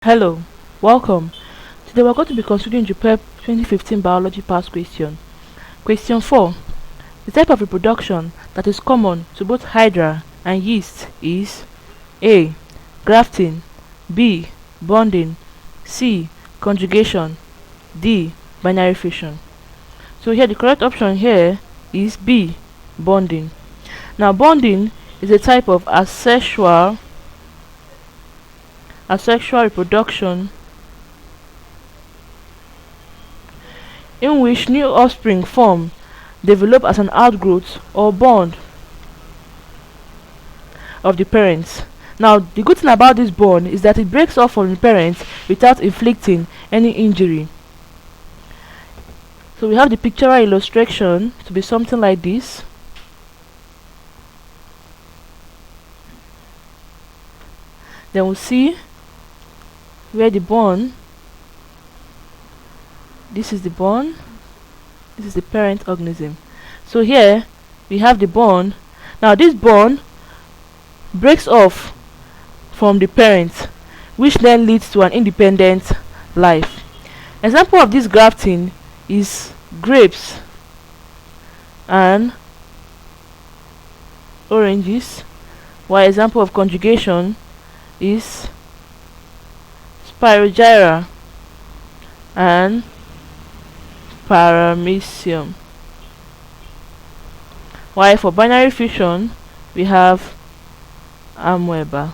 Hello, welcome. Today we're going to be considering jupeb 2015 biology past question. Question 4. The type of reproduction that is common to both hydra and yeast is A. Grafting, B. Bonding, C. Conjugation, D. Binary fission. So here the correct option here is B. Bonding. Now bonding is a type of asexual reproduction in which new offspring form, develop as an outgrowth or bond of the parents. Now the good thing about this bond is that it breaks off from the parents without inflicting any injury. So we have the pictorial illustration to be something like this. Then we'll see where the bond, this is the bond, this is the parent organism. So here we have the bond. Now this bond breaks off from the parent, which then leads to an independent life. Example of this grafting is grapes and oranges, while example of conjugation is spirogyra and paramecium, while for binary fission we have amoeba.